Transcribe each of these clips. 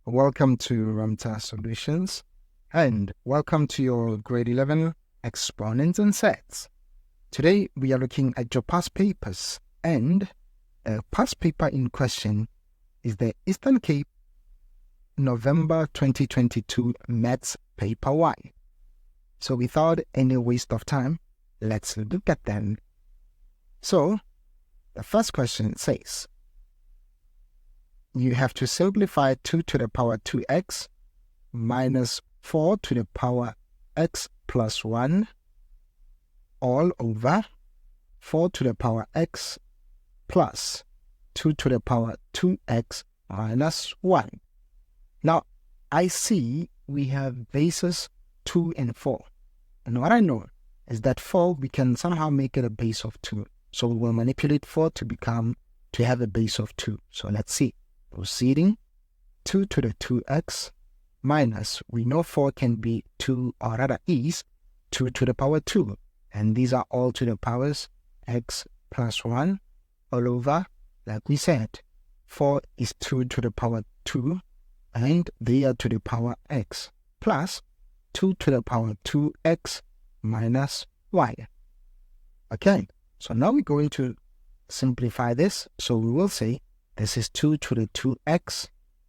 Welcome to Ramta Solutions and welcome to your grade 11 Exponents and surds. Today we are looking at your past papers, and the past paper in question is the Eastern Cape November 2022 Maths Paper 1. So without any waste of time, let's look at them. So the first question says, you have to simplify 2 to the power 2x minus 4 to the power x plus 1 all over 4 to the power x plus 2 to the power 2x minus 1. Now, I see we have bases 2 and 4. And what I know is that 4, we can somehow make it a base of 2. So we will manipulate 4 to have a base of 2. So let's see. Proceeding, 2 to the 2x minus, we know 4 can be 2, or rather is 2 to the power 2. And these are all to the powers x plus 1 all over, like we said, 4 is 2 to the power 2, and they are to the power x, plus 2 to the power 2x minus y. Okay, so now we're going to simplify this. So we will say this is 2 to the 2x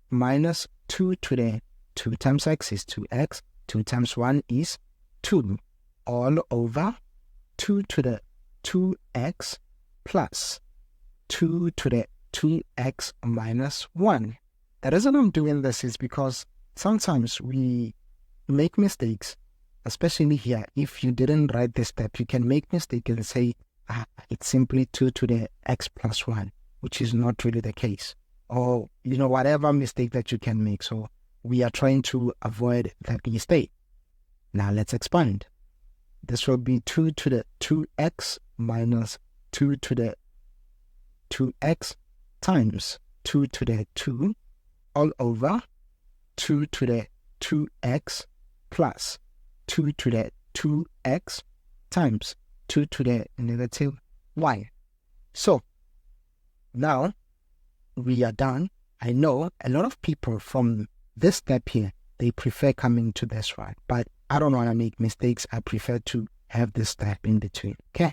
minus 2 to the 2 times x is 2x, 2 times 1 is 2, all over 2 to the 2x plus 2 to the 2x minus 1. The reason I'm doing this is because sometimes we make mistakes, especially here. If you didn't write this step, you can make mistake and say, it's simply 2 to the x plus 1. Which is not really the case, or whatever mistake that you can make. So we are trying to avoid that mistake. Now let's expand. This will be 2 to the 2x minus 2 to the 2x times 2 to the 2 all over 2 to the 2x plus 2 to the 2x times 2 to the negative y. So now we are done. I know a lot of people from this step here, they prefer coming to this one, but I don't want to make mistakes. I prefer to have this step in between. Okay,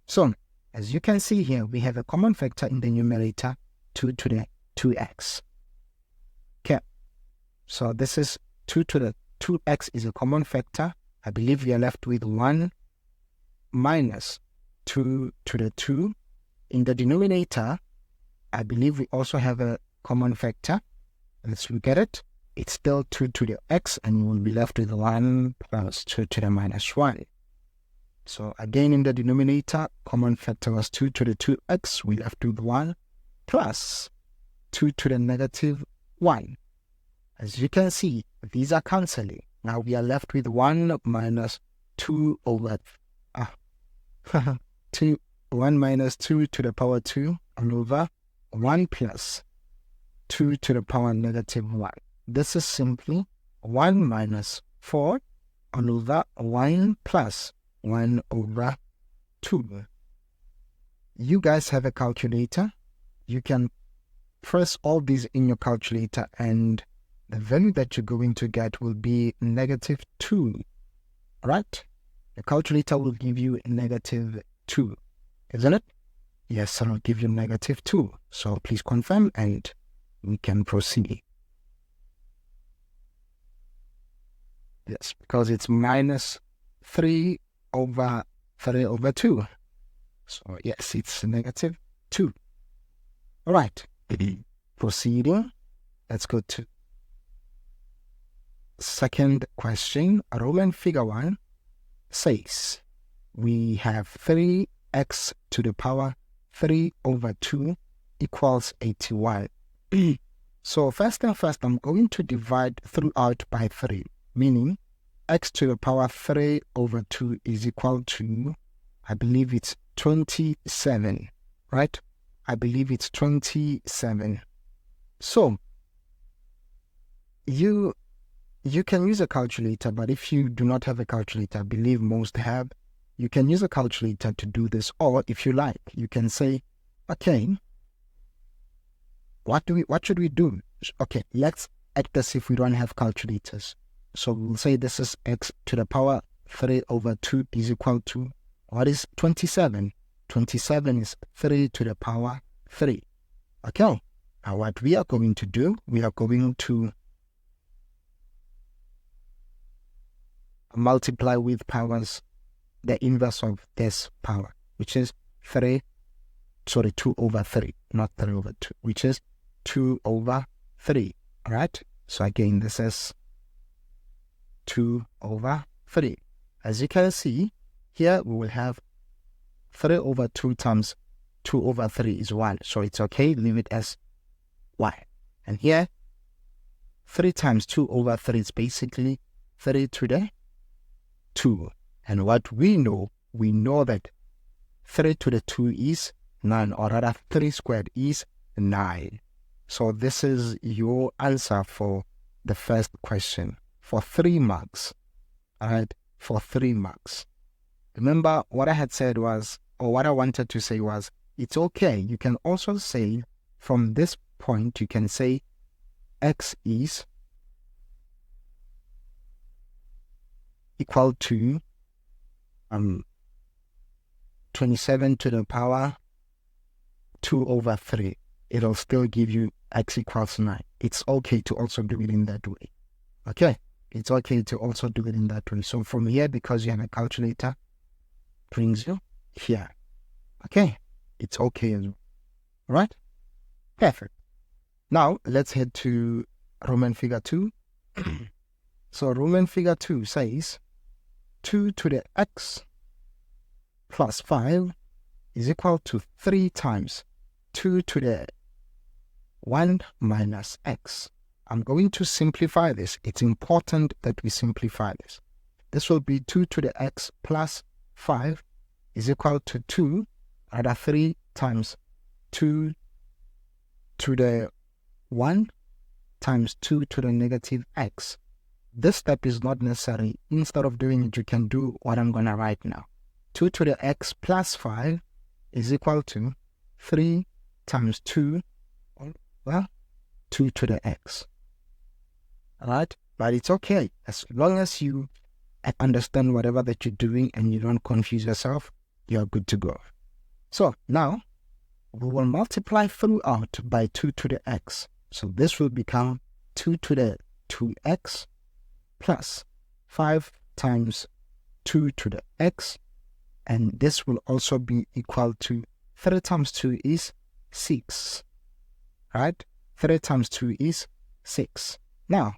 so as you can see here, we have a common factor in the numerator, 2 to the 2x. Okay, so this is 2 to the 2x is a common factor. I believe we are left with 1 minus 2 to the 2. In the denominator, I believe we also have a common factor. Let's look at it. It's still 2 to the x, and you will be left with 1 plus 2 to the minus 1. So again, in the denominator, common factor was 2 to the 2x. We left with 1 plus 2 to the negative 1. As you can see, these are cancelling. Now we are left with 1 minus 2 over 1 minus 2 to the power 2 all over 1 plus 2 to the power negative 1. This is simply 1 minus 4 all over 1 plus 1 over 2. You guys have a calculator. You can press all these in your calculator, and the value that you're going to get will be negative 2. Right? The calculator will give you negative 2, isn't it? Yes, I'll give you negative 2. So please confirm and we can proceed. Yes, because it's minus 3 over 3 over 2. So yes, it's negative 2. All right. Proceeding. Let's go to second question. Roman figure 1 says we have 3x to the power 3 over 2 equals 81. So first and first, I'm going to divide throughout by 3, meaning x to the power 3 over 2 is equal to, I believe it's 27, right? I believe it's 27. So you can use a calculator, but if you do not have a calculator, I believe most have, you can use a calculator to do this, or if you like, you can say, okay, what should we do? Okay, let's act as if we don't have calculators. So we'll say this is x to the power 3 over 2 is equal to, what is 27? 27 is 3 to the power 3. Okay, now what we are going to do, we are going to multiply with powers the inverse of this power, which is 2 over 3, not 3 over 2, which is 2 over 3. All right, so again, this is 2 over 3. As you can see, here we will have 3 over 2 times 2 over 3 is 1. So it's okay, leave it as y. And here, 3 times 2 over 3 is basically 3 to the 2. And what we know that 3 to the 2 is 9, or rather 3 squared is 9. So this is your answer for the first question for 3 marks. All right, for 3 marks. Remember what I had said was, or what I wanted to say was, it's okay. You can also say from this point, you can say x is equal to 27 to the power 2 over 3. It'll still give you x equals 9. It's okay to also do it in that way. Okay, it's okay to also do it in that way. So from here, because you have a calculator, brings you here. Okay, it's okay as well. All right, perfect. Now let's head to Roman figure 2. So Roman figure 2 says 2 to the x plus 5 is equal to 3 times 2 to the 1 minus x. I'm going to simplify this. It's important that we simplify this. This will be 2 to the x plus 5 is equal to 2, rather 3 times 2 to the 1 times 2 to the negative x. This step is not necessary. Instead of doing it, you can do what I'm going to write now. 2 to the x plus 5 is equal to 3 times 2, well, 2 to the x. All right, but it's okay. As long as you understand whatever that you're doing and you don't confuse yourself, you're good to go. So now we will multiply throughout by 2 to the x. So this will become 2 to the 2x plus 5 times 2 to the x. And this will also be equal to 3 times 2 is 6. Right? 3 times 2 is 6. Now,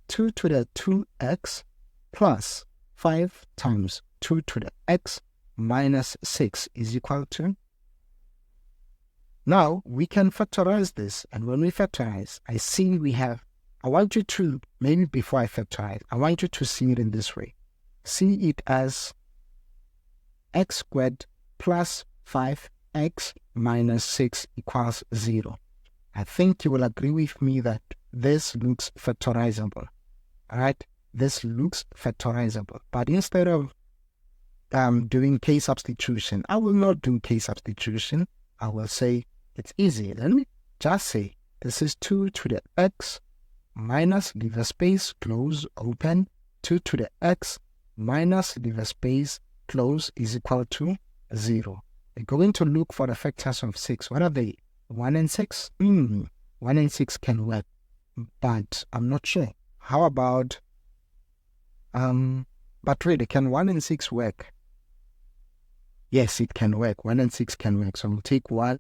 2 to the 2x plus 5 times 2 to the x minus 6 is equal to. Now, we can factorize this. And when we factorize, I want you to, maybe before I factorize, I want you to see it in this way. See it as x squared plus 5x minus 6 equals 0. I think you will agree with me that this looks factorizable. All right, this looks factorizable. But instead of doing k substitution, I will not do k substitution. I will say it's easy. Let me just say this is 2 to the x minus, leave a space, close, open, 2 to the x minus, leave a space, close, is equal to 0. We're going to look for the factors of 6. What are they? 1 and 6? 1 and 6 can work, but I'm not sure. How about, but really, can 1 and 6 work? Yes, it can work. 1 and 6 can work. So we'll take 1,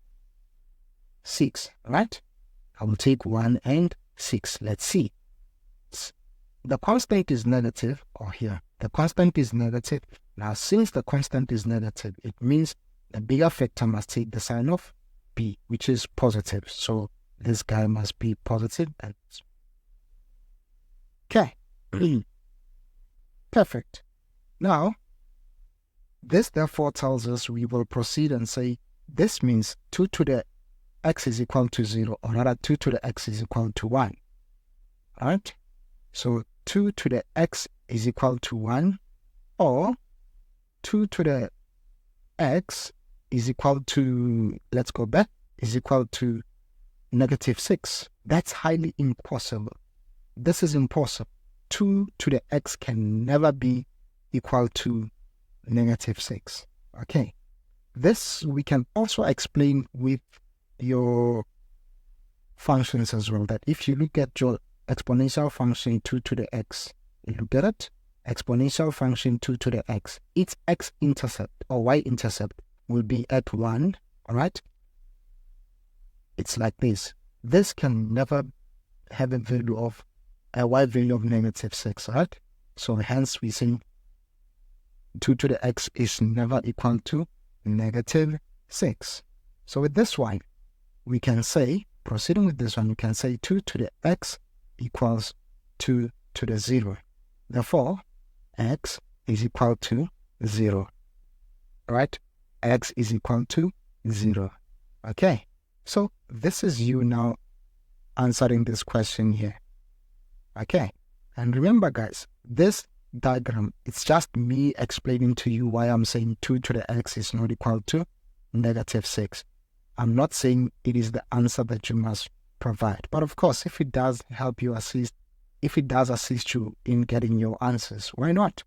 6, right? I will take 1 and 6. Let's see. The constant is negative, or here, the constant is negative. Now, since the constant is negative, it means the bigger factor must take the sign of b, which is positive. So this guy must be positive. And okay. Perfect. Now, this therefore tells us we will proceed and say this means 2 to the x is equal to 0, or rather 2 to the x is equal to 1. Right? So 2 to the x is equal to 1, or 2 to the x is equal to, let's go back, is equal to negative 6. That's highly impossible. this is impossible. 2 to the x can never be equal to negative 6. Okay. This we can also explain with your functions as well, that if you look at your exponential function 2 to the x, you look at it, exponential function 2 to the x, its x-intercept or y-intercept will be at 1, all right? It's like this. This can never have a value of a y value of negative 6, right? So hence we say 2 to the x is never equal to negative 6. So with this one, we can say, proceeding with this one, we can say 2 to the x equals 2 to the 0. Therefore, x is equal to 0, right? X is equal to 0. Okay, so this is you now answering this question here. Okay, and remember guys, this diagram, it's just me explaining to you why I'm saying 2 to the x is not equal to negative 6. I'm not saying it is the answer that you must provide. But of course, if it does help you assist, if it does assist you in getting your answers, why not?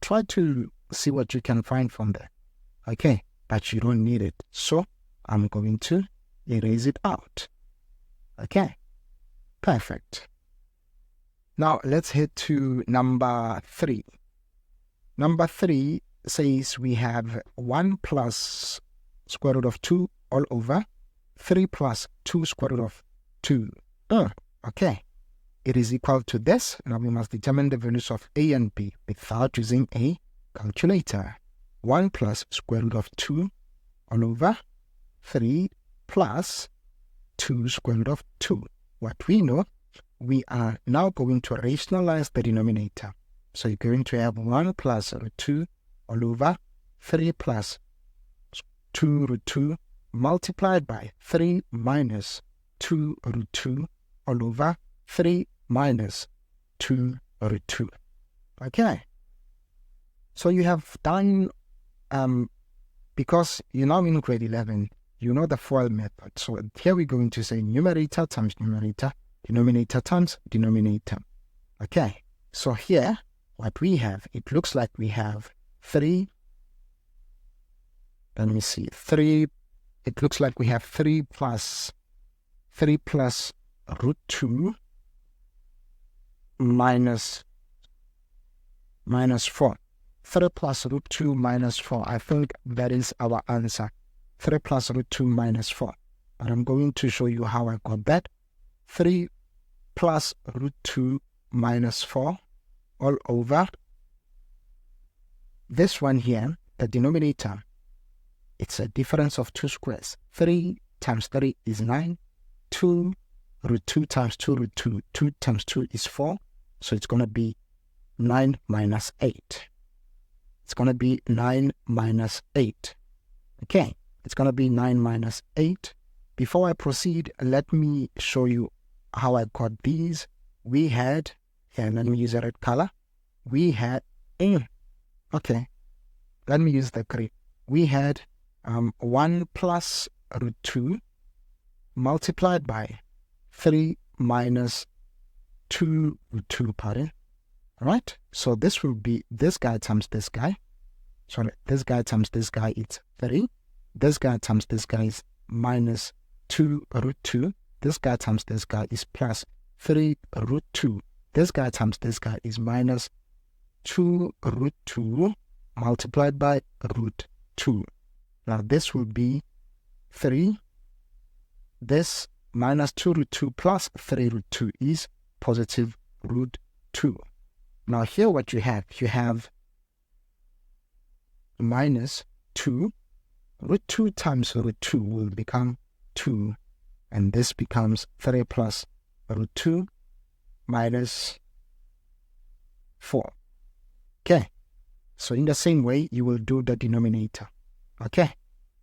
Try to see what you can find from there. Okay, but you don't need it. So I'm going to erase it out. Okay, perfect. Now let's head to number 3. Number 3 says we have 1 plus square root of 2 all over 3 plus 2 square root of 2. Okay. It is equal to this. Now we must determine the values of a and b without using a calculator. 1 plus square root of 2 all over 3 plus 2 square root of 2. What we know, we are now going to rationalize the denominator. So you're going to have 1 plus root 2 all over 3 plus 2 root 2 multiplied by 3 minus 2 root 2 all over 3 minus 2 root 2. Okay. So you have done, because you're now in grade 11, you know the FOIL method. So here we're going to say numerator times numerator, denominator times denominator. Okay. So here, what we have, it looks like we have 3. Let me see. 3. It looks like we have 3 plus root 2 minus 4. 3 plus root 2 minus 4. I think that is our answer. 3 plus root 2 minus 4. But I'm going to show you how I got that. 3 plus root 2 minus 4 all over this one here, the denominator. It's a difference of 2 squares. 3 times 3 is 9. 2 root 2 times 2 root 2. 2 times 2 is 4. So it's going to be 9 minus 8. It's going to be 9 minus 8. Okay, it's going to be 9 minus 8. Before I proceed, let me show you how I got these. We had, here, let me use a red color. We had, okay, let me use the green. We had 1 plus root 2 multiplied by 3 minus 2 root 2, pardon. All right, so this will be this guy times this guy. Sorry, this guy times this guy is 3. This guy times this guy is minus 2 root 2. This guy times this guy is plus 3 root 2. This guy times this guy is minus 2 root 2 multiplied by root 2. Now this will be 3. This minus 2 root 2 plus 3 root 2 is positive root 2. Now here what you have minus 2. Root 2 times root 2 will become 2. And this becomes 3 plus root 2 minus 4. Okay. So in the same way, you will do the denominator. Okay.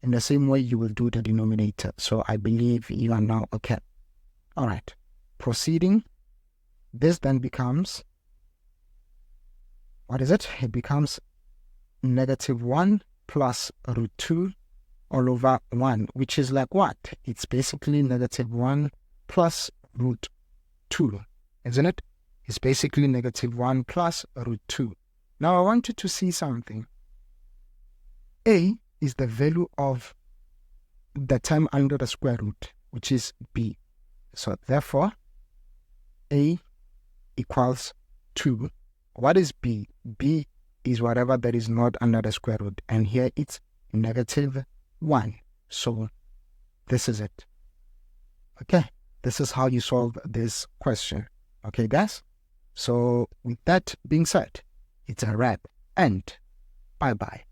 In the same way, you will do the denominator. So I believe you are now okay. All right. Proceeding. This then becomes, what is it? It becomes negative 1 plus root 2 all over 1, which is like what? It's basically negative 1 plus root 2, isn't it? is basically negative 1 plus root 2. Now I want you to see something. A is the value of the term under the square root, which is b. So therefore, A equals 2. What is b? B is whatever that is not under the square root. And here it's negative 1. So this is it. Okay, this is how you solve this question. Okay, guys? So with that being said, it's a wrap and bye-bye.